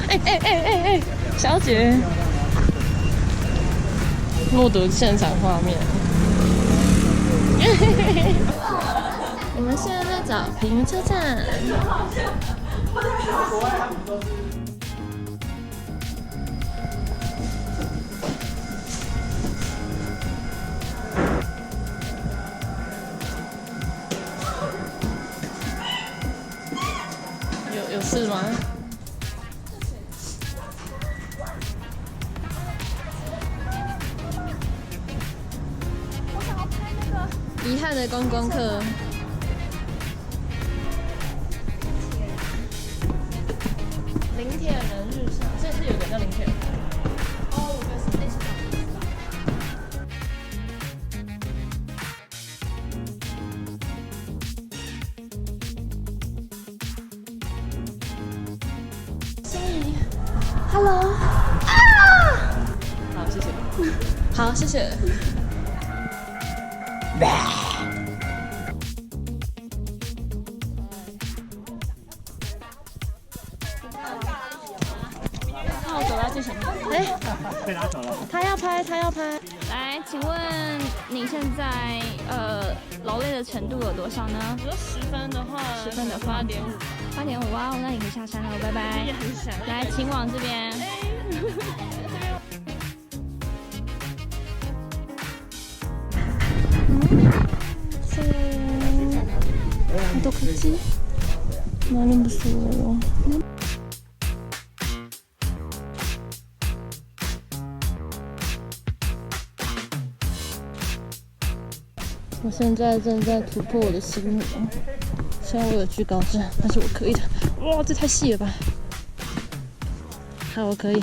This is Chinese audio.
哎，小姐，录得现场画面。我们现在在找平云车站。有事吗？遗憾的观光客。林铁人日常，这是有个叫林铁人。哦，我觉得是类似的。Hello， 啊！好，谢谢。好，谢谢。那我走到最前面。哎，被拿走了。他要拍。来，请问你现在劳累的程度有多少呢？我说10分的话8.5哇，那你可以下山了，拜拜。也很想。来，请往这边。어떡하지? 많이 무서워요. 我现在正在突破我的心魔，虽然我有惧高症，但是我可以的。哇，这太细了吧！好，我可以。